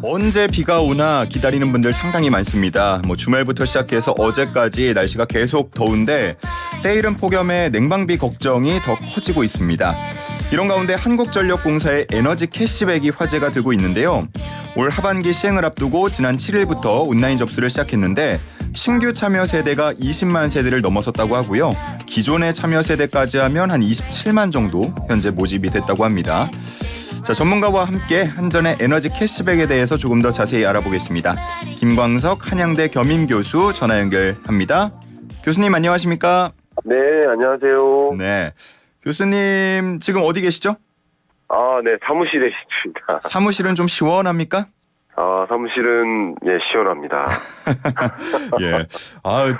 언제 비가 오나 기다리는 분들 상당히 많습니다. 주말부터 시작해서 어제까지 날씨가 계속 더운데 때이른 폭염에 냉방비 걱정이 더 커지고 있습니다. 이런 가운데 한국전력공사의 에너지 캐시백이 화제가 되고 있는데요. 올 하반기 시행을 앞두고 지난 7일부터 온라인 접수를 시작했는데 신규 참여 세대가 20만 세대를 넘어섰다고 하고요. 기존의 참여 세대까지 하면 한 27만 정도 현재 모집이 됐다고 합니다. 자, 전문가와 함께 한전의 에너지 캐시백에 대해서 조금 더 자세히 알아보겠습니다. 김광석 한양대 겸임교수 전화 연결합니다. 교수님 안녕하십니까? 네, 안녕하세요. 네, 교수님 지금 어디 계시죠? 네, 사무실에 있습니다. 사무실은 좀 시원합니까? 사무실은 시원합니다. 예.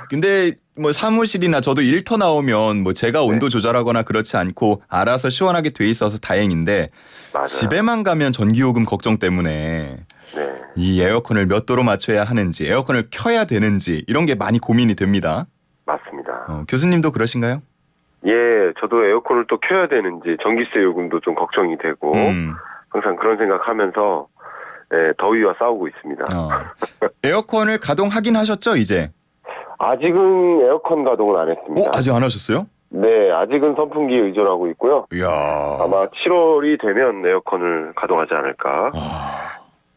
근데 사무실이나 저도 일터 나오면 제가 온도 조절하거나 그렇지 않고 알아서 시원하게 돼 있어서 다행인데 맞아요. 집에만 가면 전기요금 걱정 때문에 네. 이 에어컨을 몇 도로 맞춰야 하는지 에어컨을 켜야 되는지 이런 게 많이 고민이 됩니다. 맞습니다. 교수님도 그러신가요? 예, 저도 에어컨을 또 켜야 되는지 전기세 요금도 좀 걱정이 되고 항상 그런 생각하면서 더위와 싸우고 있습니다. 에어컨을 가동하긴 하셨죠, 이제? 아직은 에어컨 가동은 안 했습니다. 아직 안 하셨어요? 네, 아직은 선풍기에 의존하고 있고요. 이야. 아마 7월이 되면 에어컨을 가동하지 않을까.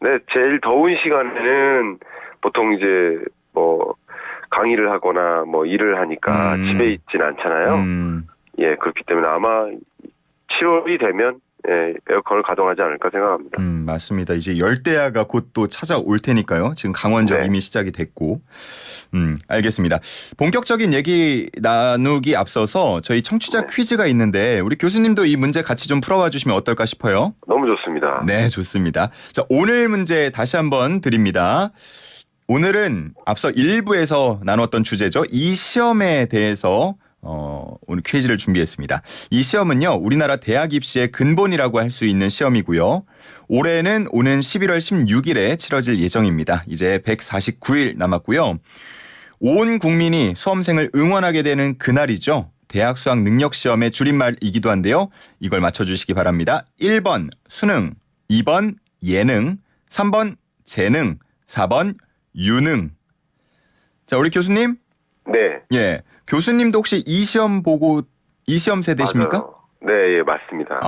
네, 제일 더운 시간에는 보통 이제 강의를 하거나 일을 하니까 집에 있진 않잖아요. 예, 그렇기 때문에 아마 7월이 되면 에어컨을 가동하지 않을까 생각합니다. 맞습니다. 이제 열대야가 곧 또 찾아올 테니까요. 지금 강원적 네. 이미 시작이 됐고. 알겠습니다. 본격적인 얘기 나누기 앞서서 저희 청취자 퀴즈가 있는데 우리 교수님도 이 문제 같이 좀 풀어봐 주시면 어떨까 싶어요. 너무 좋습니다. 네, 좋습니다. 자, 오늘 문제 다시 한번 드립니다. 오늘은 앞서 1부에서 나눴던 주제죠. 이 시험에 대해서 오늘 퀴즈를 준비했습니다. 이 시험은요, 우리나라 대학 입시의 근본이라고 할 수 있는 시험이고요. 올해는 오는 11월 16일에 치러질 예정입니다. 이제 149일 남았고요. 온 국민이 수험생을 응원하게 되는 그날이죠. 대학 수학 능력 시험의 줄임말이기도 한데요. 이걸 맞춰주시기 바랍니다. 1번 수능, 2번 예능, 3번 재능, 4번 유능. 자, 우리 교수님. 네. 예. 교수님도 혹시 이 시험 세대십니까? 맞아요. 네, 예, 맞습니다.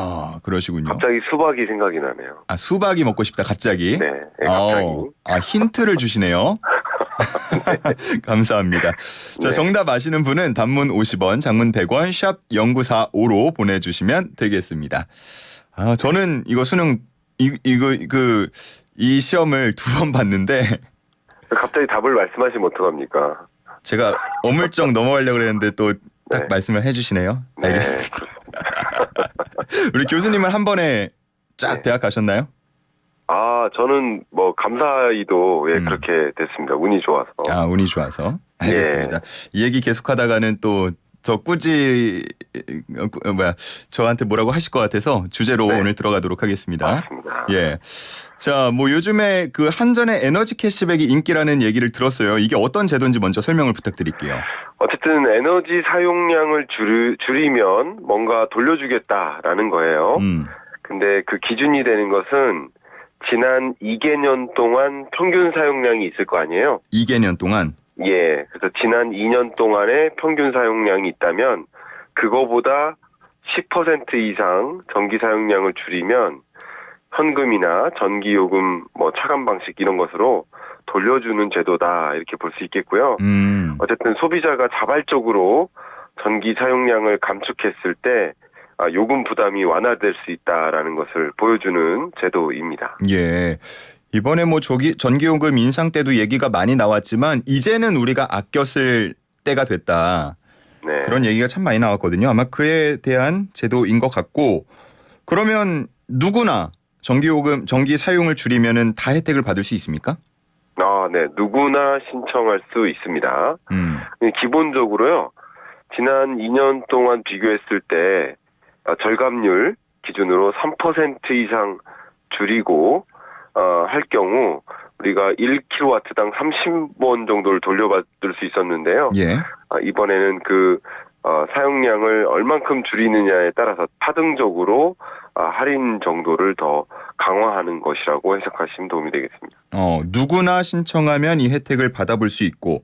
그러시군요. 갑자기 수박이 생각이 나네요. 수박이 먹고 싶다, 갑자기? 네, 갑자기. 힌트를 주시네요. 네. 감사합니다. 자, 정답 아시는 분은 단문 50원, 장문 100원, 샵 0945로 보내주시면 되겠습니다. 저는 이거 수능, 이 시험을 2번 봤는데. 갑자기 답을 말씀하시면 어떡합니까? 제가 어물쩍 넘어가려고 그랬는데 또 딱 말씀을 해주시네요. 네, 알겠습니다. 우리 교수님은 한 번에 쫙 대학 가셨나요? 저는 감사히도 그렇게 됐습니다. 운이 좋아서. 운이 좋아서. 알겠습니다. 이 얘기 계속하다가는 또 저 저한테 뭐라고 하실 것 같아서 주제로 오늘 들어가도록 하겠습니다. 맞습니다. 예. 자, 요즘에 그 한전의 에너지 캐시백이 인기라는 얘기를 들었어요. 이게 어떤 제도인지 먼저 설명을 부탁드릴게요. 어쨌든 에너지 사용량을 줄이면 뭔가 돌려주겠다라는 거예요. 근데 그 기준이 되는 것은 지난 2개년 동안 평균 사용량이 있을 거 아니에요? 2개년 동안? 예. 그래서 지난 2년 동안의 평균 사용량이 있다면 그거보다 10% 이상 전기 사용량을 줄이면 현금이나 전기요금, 차감 방식 이런 것으로 돌려주는 제도다 이렇게 볼 수 있겠고요. 어쨌든 소비자가 자발적으로 전기 사용량을 감축했을 때 요금 부담이 완화될 수 있다라는 것을 보여주는 제도입니다. 예. 이번에 전기요금 인상 때도 얘기가 많이 나왔지만 이제는 우리가 아껴 쓸 때가 됐다. 네. 그런 얘기가 참 많이 나왔거든요. 아마 그에 대한 제도인 것 같고, 그러면 누구나 전기 사용을 줄이면은 다 혜택을 받을 수 있습니까? 네. 누구나 신청할 수 있습니다. 기본적으로요. 지난 2년 동안 비교했을 때 절감률 기준으로 3% 이상 줄이고 할 경우 우리가 1kW당 30원 정도를 돌려받을 수 있었는데요. 예. 이번에는 그 사용량을 얼만큼 줄이느냐에 따라서 파등적으로 할인 정도를 더 강화하는 것이라고 해석하시면 도움이 되겠습니다. 누구나 신청하면 이 혜택을 받아볼 수 있고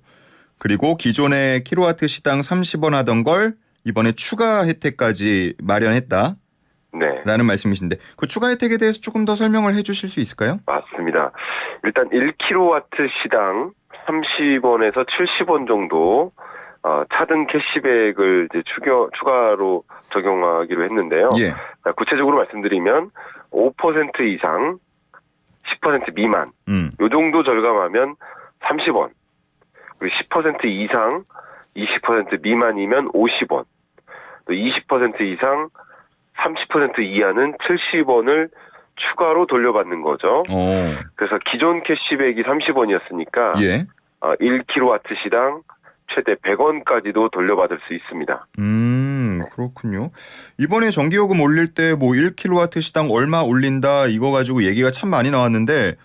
그리고 기존에 킬로와트 시당 30원 하던 걸 이번에 추가 혜택까지 마련했다. 네. 라는 말씀이신데 그 추가 혜택에 대해서 조금 더 설명을 해 주실 수 있을까요? 맞습니다. 일단 1kW 시당 30원에서 70원 정도 차등 캐시백을 이제 추가로 적용하기로 했는데요. 예. 구체적으로 말씀드리면 5% 이상 10% 미만 요 정도 절감하면 30원 그리고 10% 이상 20% 미만이면 50원 또 20% 이상 30% 이하는 70원을 추가로 돌려받는 거죠. 그래서 기존 캐시백이 30원이었으니까 예. 1kW 시당 최대 100원까지도 돌려받을 수 있습니다. 그렇군요. 이번에 전기요금 올릴 때 뭐 1kW 시당 얼마 올린다 이거 가지고 얘기가 참 많이 나왔는데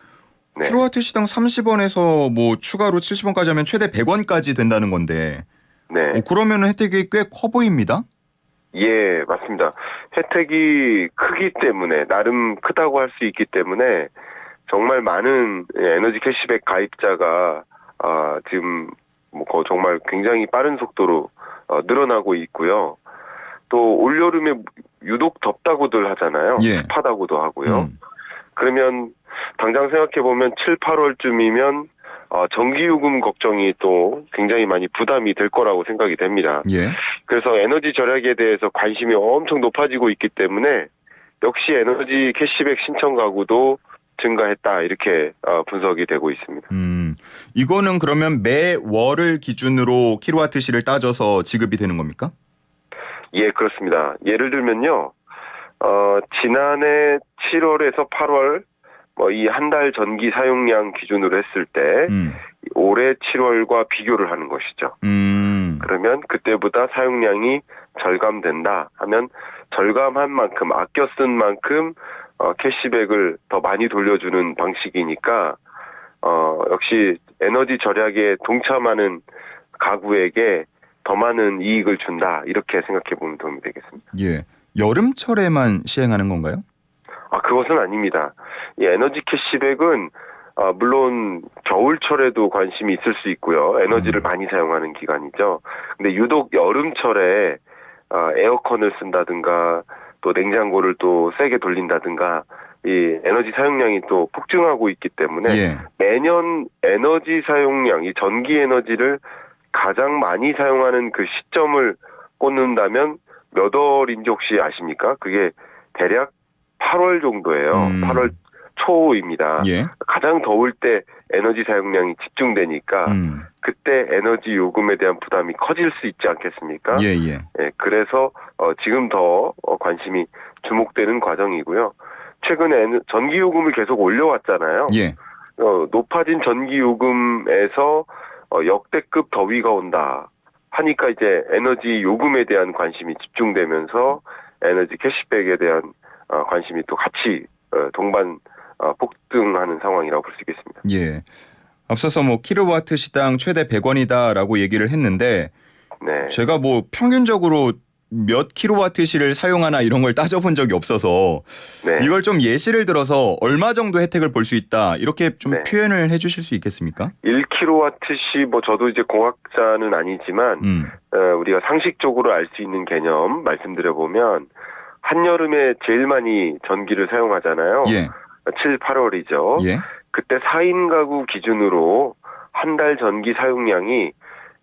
네. 킬로와트 시당 30원에서 뭐 추가로 70원까지 하면 최대 100원까지 된다는 건데 네. 그러면 혜택이 꽤 커 보입니다. 예, 맞습니다. 혜택이 크기 때문에 나름 크다고 할 수 있기 때문에 정말 많은 에너지 캐시백 가입자가 지금 뭐 정말 굉장히 빠른 속도로 늘어나고 있고요. 또 올여름에 유독 덥다고들 하잖아요. 예. 습하다고도 하고요. 그러면 당장 생각해 보면 7, 8월쯤이면 전기요금 걱정이 또 굉장히 많이 부담이 될 거라고 생각이 됩니다. 예. 그래서 에너지 절약에 대해서 관심이 엄청 높아지고 있기 때문에 역시 에너지 캐시백 신청 가구도 증가했다 이렇게 분석이 되고 있습니다. 이거는 그러면 매월을 기준으로 킬로와트시를 따져서 지급이 되는 겁니까? 예, 그렇습니다. 예를 들면요, 지난해 7월에서 8월 이 한 달 전기 사용량 기준으로 했을 때 올해 7월과 비교를 하는 것이죠. 그러면 그때보다 사용량이 절감된다 하면 절감한 만큼 아껴 쓴 만큼 캐시백을 더 많이 돌려주는 방식이니까 역시 에너지 절약에 동참하는 가구에게 더 많은 이익을 준다 이렇게 생각해 보면 도움이 되겠습니다. 예, 여름철에만 시행하는 건가요? 그것은 아닙니다. 이 에너지 캐시백은 물론 겨울철에도 관심이 있을 수 있고요. 에너지를 많이 사용하는 기간이죠. 근데 유독 여름철에 에어컨을 쓴다든가 또 냉장고를 또 세게 돌린다든가 이 에너지 사용량이 또 폭증하고 있기 때문에 예. 매년 에너지 사용량, 이 전기 에너지를 가장 많이 사용하는 그 시점을 꽂는다면 몇 월인지 혹시 아십니까? 그게 대략 8월 정도예요. 8월 초입니다. 예. 가장 더울 때 에너지 사용량이 집중되니까 그때 에너지 요금에 대한 부담이 커질 수 있지 않겠습니까? 예, 예. 예, 그래서 지금 더 관심이 주목되는 과정이고요. 최근에 전기 요금을 계속 올려왔잖아요. 예. 높아진 전기 요금에서 역대급 더위가 온다 하니까 이제 에너지 요금에 대한 관심이 집중되면서 에너지 캐시백에 대한 관심이 또 같이 동반 폭등하는 상황이라고 볼 수 있겠습니다. 예. 앞서서 뭐 킬로와트 시당 최대 100원이다라고 얘기를 했는데 네. 제가 뭐 평균적으로 몇 킬로와트시를 사용하나 이런 걸 따져본 적이 없어서 네. 이걸 좀 예시를 들어서 얼마 정도 혜택을 볼 수 있다 이렇게 좀 네. 표현을 해주실 수 있겠습니까? 1kW시 저도 이제 공학자는 아니지만 우리가 상식적으로 알 수 있는 개념 말씀드려보면 한여름에 제일 많이 전기를 사용하잖아요. 예. 7, 8월이죠. 예. 그때 4인 가구 기준으로 한 달 전기 사용량이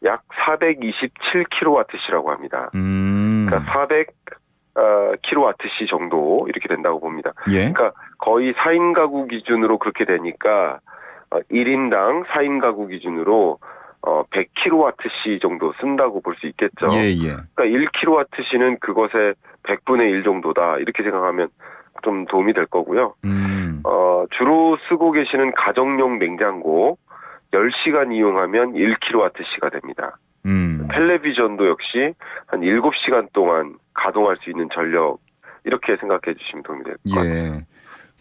약 427kWh라고 합니다. 그러니까 400kWh 정도 이렇게 된다고 봅니다. 예. 그러니까 거의 4인 가구 기준으로 그렇게 되니까 1인당 4인 가구 기준으로 100kWh 정도 쓴다고 볼 수 있겠죠. 예, 예. 그러니까 1kWh는 그것의 100분의 1 정도다 이렇게 생각하면 좀 도움이 될 거고요. 주로 쓰고 계시는 가정용 냉장고 10시간 이용하면 1kWh가 됩니다. 텔레비전도 역시 한 7시간 동안 가동할 수 있는 전력 이렇게 생각해 주시면 도움이 될 것 같아요. 예.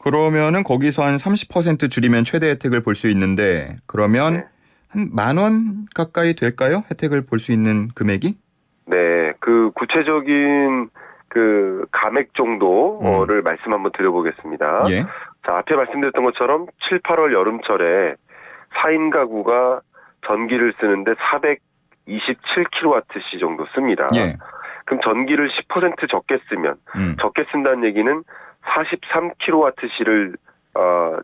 그러면은 거기서 한 30% 줄이면 최대 혜택을 볼 수 있는데 그러면 네. 한 10,000원 가까이 될까요? 혜택을 볼 수 있는 금액이? 네, 그 그 구체적인 그 감액 정도를 말씀 한번 드려보겠습니다. 예. 자, 앞에 말씀드렸던 것처럼 7, 8월 여름철에 4인 가구가 전기를 쓰는데 427kWh 정도 씁니다. 예. 그럼 전기를 10% 적게 쓰면 적게 쓴다는 얘기는 43kWh를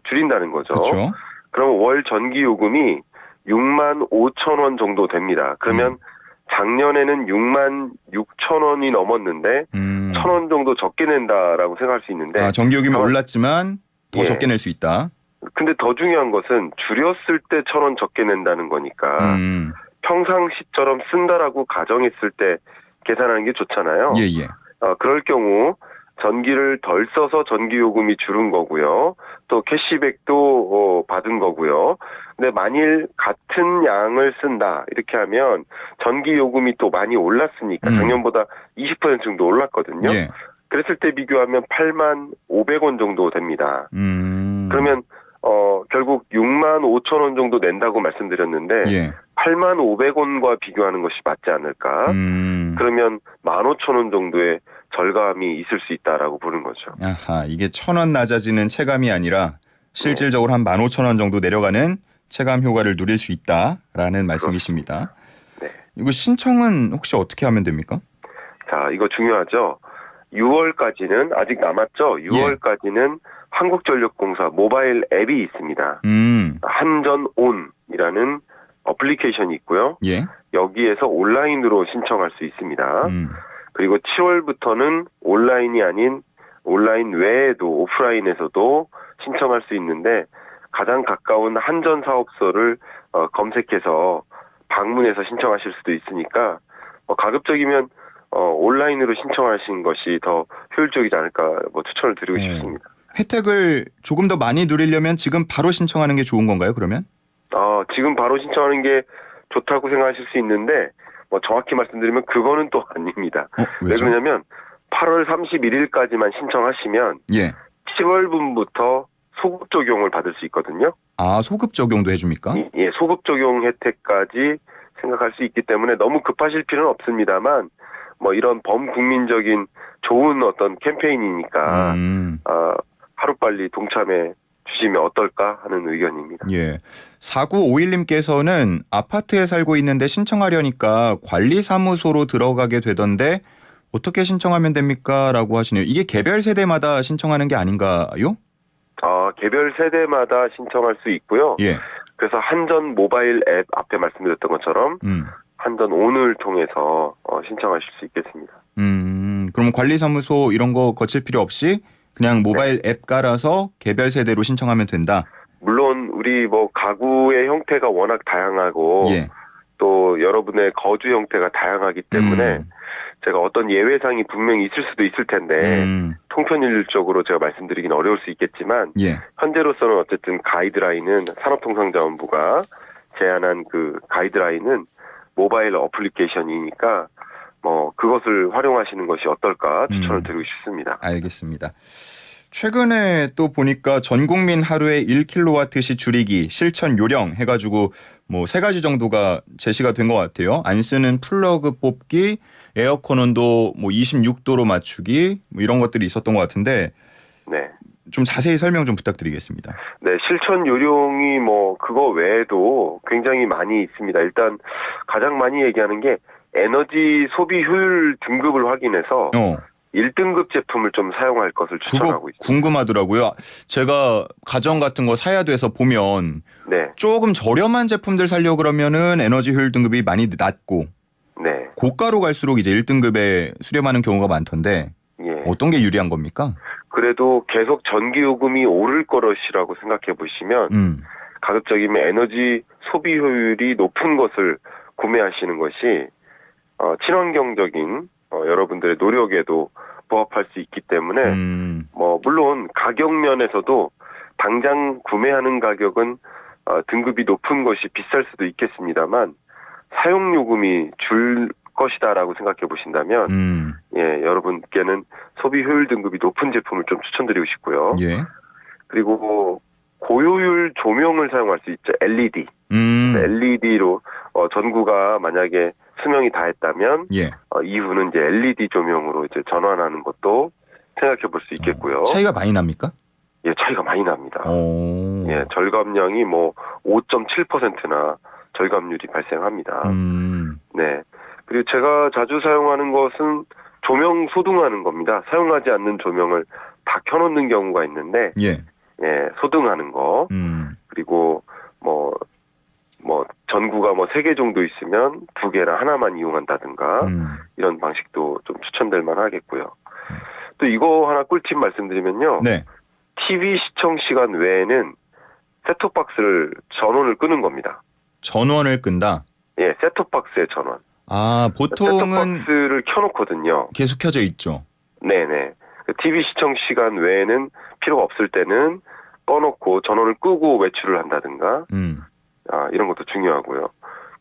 줄인다는 거죠. 그렇죠. 그럼 월 전기 요금이 6만 5천 원 정도 됩니다. 그러면 작년에는 6만 6천 원이 넘었는데 1천 원 정도 적게 낸다라고 생각할 수 있는데 전기요금이 올랐지만 더 예. 적게 낼 수 있다. 근데 더 중요한 것은 줄였을 때 1천 원 적게 낸다는 거니까 평상시처럼 쓴다라고 가정했을 때 계산하는 게 좋잖아요. 예예. 그럴 경우 전기를 덜 써서 전기요금이 줄은 거고요. 또 캐시백도 받은 거고요. 근데 만일 같은 양을 쓴다 이렇게 하면 전기요금이 또 많이 올랐으니까 작년보다 20% 정도 올랐거든요. 예. 그랬을 때 비교하면 8만 500원 정도 됩니다. 그러면 결국 6만 5천 원 정도 낸다고 말씀드렸는데 예. 8만 500원과 비교하는 것이 맞지 않을까? 그러면 15,000원 정도의 절감이 있을 수 있다라고 보는 거죠. 아하, 이게 1,000원 낮아지는 체감이 아니라 실질적으로 한 15,000원 정도 내려가는 체감 효과를 누릴 수 있다라는 말씀이십니다. 네. 이거 신청은 혹시 어떻게 하면 됩니까? 자, 이거 중요하죠. 6월까지는 아직 남았죠. 6월까지는 한국전력공사 모바일 앱이 있습니다. 한전온이라는 어플리케이션이 있고요. 예. 여기에서 온라인으로 신청할 수 있습니다. 그리고 7월부터는 온라인이 아닌 온라인 외에도 오프라인에서도 신청할 수 있는데 가장 가까운 한전 사업소를 검색해서 방문해서 신청하실 수도 있으니까 가급적이면 온라인으로 신청하신 것이 더 효율적이지 않을까 추천을 드리고 싶습니다. 혜택을 조금 더 많이 누리려면 지금 바로 신청하는 게 좋은 건가요, 그러면? 지금 바로 신청하는 게 좋다고 생각하실 수 있는데 정확히 말씀드리면 그거는 또 아닙니다. 왜 왜죠? 그러냐면 8월 31일까지만 신청하시면 예. 10월분부터 소급 적용을 받을 수 있거든요. 아, 소급 적용도 해줍니까? 예, 소급 적용 혜택까지 생각할 수 있기 때문에 너무 급하실 필요는 없습니다만 이런 범국민적인 좋은 어떤 캠페인이니까 하루빨리 동참해 주시면 어떨까 하는 의견입니다. 예. 4951님께서는 아파트에 살고 있는데 신청하려니까 관리사무소로 들어가게 되던데 어떻게 신청하면 됩니까? 라고 하시네요. 이게 개별 세대마다 신청하는 게 아닌가요? 개별 세대마다 신청할 수 있고요. 예. 그래서 한전 모바일 앱 앞에 말씀드렸던 것처럼 한전 온을 통해서 신청하실 수 있겠습니다. 그럼 관리사무소 이런 거 거칠 필요 없이 그냥 모바일 앱 깔아서 개별 세대로 신청하면 된다? 물론 우리 가구의 형태가 워낙 다양하고 예. 또 여러분의 거주 형태가 다양하기 때문에 제가 어떤 예외상이 분명히 있을 수도 있을 텐데 통편일률적으로 제가 말씀드리긴 어려울 수 있겠지만 예. 현재로서는 어쨌든 가이드라인은 산업통상자원부가 제안한 그 가이드라인은 모바일 어플리케이션이니까 그것을 활용하시는 것이 어떨까 추천을 드리고 싶습니다. 알겠습니다. 최근에 또 보니까 전 국민 하루에 1kWh 줄이기 실천 요령 해가지고 세 가지 정도가 제시가 된 것 같아요. 안 쓰는 플러그 뽑기, 에어컨 온도 26도로 맞추기 이런 것들이 있었던 것 같은데 네. 좀 자세히 설명 좀 부탁드리겠습니다. 네, 실천 요령이 그거 외에도 굉장히 많이 있습니다. 일단 가장 많이 얘기하는 게 에너지 소비 효율 등급을 확인해서 1등급 제품을 좀 사용할 것을 추천하고 있습니다. 궁금하더라고요. 제가 가전 같은 거 사야 돼서 보면 네. 조금 저렴한 제품들 사려고 그러면은 에너지 효율 등급이 많이 낮고 네. 고가로 갈수록 이제 1등급에 수렴하는 경우가 많던데 예. 어떤 게 유리한 겁니까? 그래도 계속 전기요금이 오를 것이라고 생각해 보시면 가급적이면 에너지 소비 효율이 높은 것을 구매하시는 것이 친환경적인 여러분들의 노력에도 부합할 수 있기 때문에 물론 가격 면에서도 당장 구매하는 가격은 등급이 높은 것이 비쌀 수도 있겠습니다만 사용 요금이 줄 것이다라고 생각해 보신다면 여러분께는 소비 효율 등급이 높은 제품을 좀 추천드리고 싶고요. 예. 그리고 고효율 조명을 사용할 수 있죠. LED. LED로 전구가 만약에 수명이 다했다면 예. 이후는 이제 LED 조명으로 이제 전환하는 것도 생각해 볼 수 있겠고요. 차이가 많이 납니까? 예, 차이가 많이 납니다. 오. 예, 절감량이 뭐 5.7%나 절감률이 발생합니다. 네. 그리고 제가 자주 사용하는 것은 조명 소등하는 겁니다. 사용하지 않는 조명을 다 켜놓는 경우가 있는데, 예. 예, 소등하는 거. 그리고 뭐 전구가 뭐 3개 정도 있으면 2개나 하나만 이용한다든가 이런 방식도 좀 추천될 만하겠고요. 또 이거 하나 꿀팁 말씀드리면요. 네. TV 시청 시간 외에는 셋톱박스를 전원을 끄는 겁니다. 전원을 끈다. 예, 셋톱박스의 전원. 아, 보통은 셋톱박스를 켜놓거든요. 계속 켜져 있죠. 네네. TV 시청 시간 외에는 필요가 없을 때는 꺼놓고 전원을 끄고 외출을 한다든가 이런 것도 중요하고요.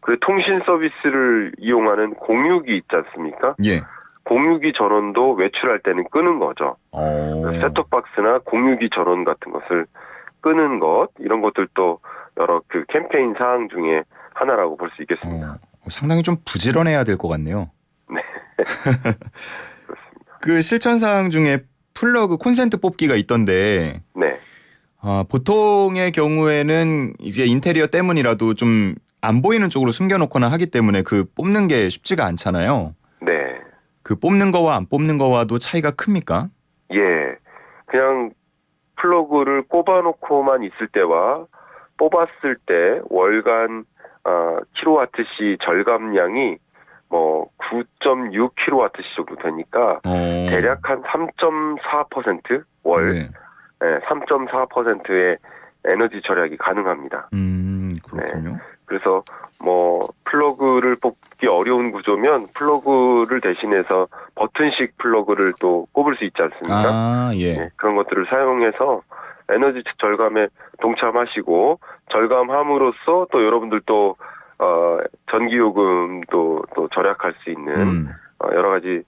그리고 통신 서비스를 이용하는 공유기 있지 않습니까? 예. 공유기 전원도 외출할 때는 끄는 거죠. 셋톱박스나 공유기 전원 같은 것을 끄는 것, 이런 것들도 여러 그 캠페인 사항 중에 하나라고 볼 수 있겠습니다. 상당히 좀 부지런해야 될 것 같네요. 네. 그렇습니다. 그 실천 사항 중에 플러그 콘센트 뽑기가 있던데, 네. 보통의 경우에는 이제 인테리어 때문이라도 좀 안 보이는 쪽으로 숨겨놓거나 하기 때문에 그 뽑는 게 쉽지가 않잖아요. 네. 그 뽑는 거와 안 뽑는 거와도 차이가 큽니까? 예. 그냥 플러그를 꼽아놓고만 있을 때와 뽑았을 때 월간 킬로와트시 절감량이 뭐 9.6킬로와트시 정도 되니까 대략 한 3.4% 월 네. 3.4%의 에너지 절약이 가능합니다. 그렇군요. 네. 그래서 뭐 플러그를 뽑기 어려운 구조면 플러그를 대신해서 버튼식 플러그를 또 꼽을 수 있지 않습니까? 아, 예. 네, 그런 것들을 사용해서 에너지 절감에 동참하시고 절감함으로써 또 여러분들도 전기요금도 또 절약할 수 있는 여러 가지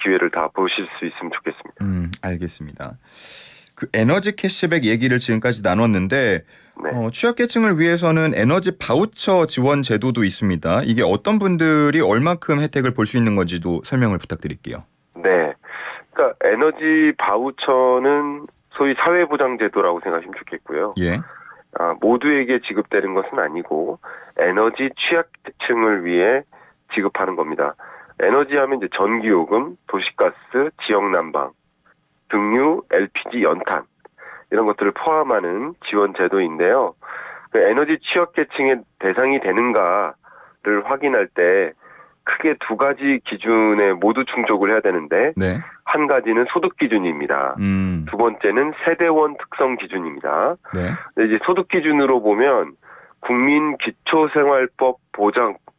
기회를 다 보실 수 있으면 좋겠습니다. 알겠습니다. 그 에너지 캐시백 얘기를 지금까지 나눴는데 네. 취약계층을 위해서는 에너지 바우처 지원 제도도 있습니다. 이게 어떤 분들이 얼마큼 혜택을 볼 수 있는 건지도 설명을 부탁드릴게요. 네. 그러니까 에너지 바우처는 소위 사회보장제도라고 생각하시면 좋겠고요. 예. 모두에게 지급되는 것은 아니고 에너지 취약계층을 위해 지급하는 겁니다. 에너지 하면 이제 전기요금, 도시가스, 지역난방, 등유, LPG, 연탄 이런 것들을 포함하는 지원 제도인데요. 그 에너지 취약계층의 대상이 되는가를 확인할 때 크게 2가지 기준에 모두 충족을 해야 되는데 네. 한 가지는 소득 기준입니다. 2번째는 세대원 특성 기준입니다. 네. 이제 소득 기준으로 보면 국민기초생활법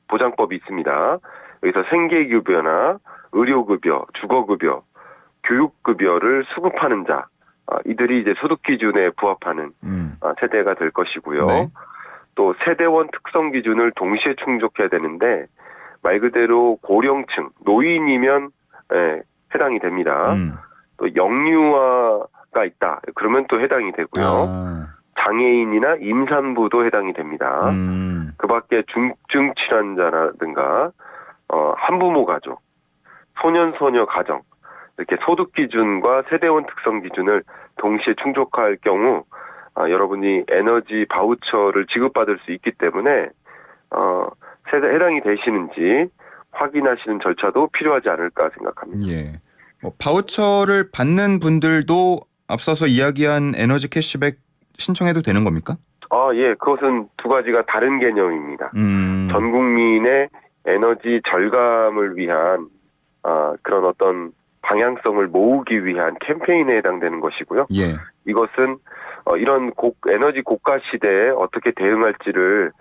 보장법이 있습니다. 여기서 생계급여나 의료급여, 주거급여, 교육급여를 수급하는 자, 이들이 이제 소득 기준에 부합하는 세대가 될 것이고요. 네. 또 세대원 특성 기준을 동시에 충족해야 되는데 말 그대로 고령층, 노인이면 해당이 됩니다. 또 영유아가 있다. 그러면 또 해당이 되고요. 장애인이나 임산부도 해당이 됩니다. 그 밖에 중증 질환자라든가 한부모 가족, 소년 소녀 가정 이렇게 소득 기준과 세대원 특성 기준을 동시에 충족할 경우 여러분이 에너지 바우처를 지급받을 수 있기 때문에 세대 해당이 되시는지 확인하시는 절차도 필요하지 않을까 생각합니다. 예. 바우처를 받는 분들도 앞서서 이야기한 에너지 캐시백 신청해도 되는 겁니까? 예. 그것은 2가지가 다른 개념입니다. 전 국민의 에너지 절감을 위한 그런 어떤 방향성을 모으기 위한 캠페인에 해당되는 것이고요. 예. 이것은 이런 에너지 고가 시대에 어떻게 대응할지를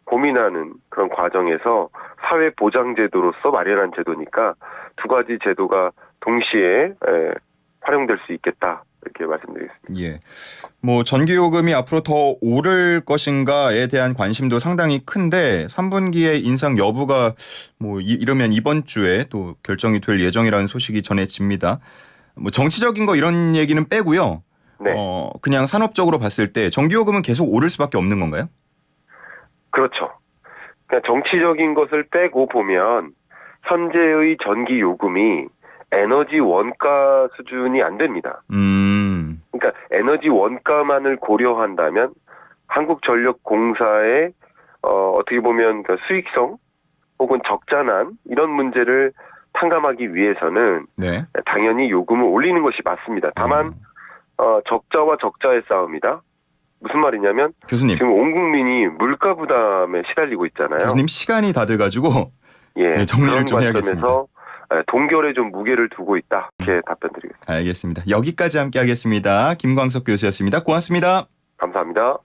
고민하는 그런 과정에서 사회보장제도로서 마련한 제도니까 2가지 제도가 동시에 활용될 수 있겠다. 이렇게 말씀드리겠습니다. 예. 전기요금이 앞으로 더 오를 것인가에 대한 관심도 상당히 큰데 3분기의 인상 여부가 이러면 이번 주에 또 결정이 될 예정이라는 소식이 전해집니다. 정치적인 거 이런 얘기는 빼고요. 네. 그냥 산업적으로 봤을 때 전기요금은 계속 오를 수밖에 없는 건가요? 그렇죠. 그러니까 정치적인 것을 빼고 보면 현재의 전기 요금이 에너지 원가 수준이 안 됩니다. 그러니까 에너지 원가만을 고려한다면 한국전력공사의 어떻게 보면 그 수익성 혹은 적자난 이런 문제를 탕감하기 위해서는 네. 당연히 요금을 올리는 것이 맞습니다. 다만 적자와 적자의 싸움이다. 무슨 말이냐면 교수님. 지금 온 국민이 물가 부담에 시달리고 있잖아요. 교수님 시간이 다 돼가지고 예, 정리를 그런 좀 해야겠습니다. 관점에서 동결에 좀 무게를 두고 있다. 이렇게 답변드리겠습니다. 알겠습니다. 여기까지 함께하겠습니다. 김광석 교수였습니다. 고맙습니다. 감사합니다.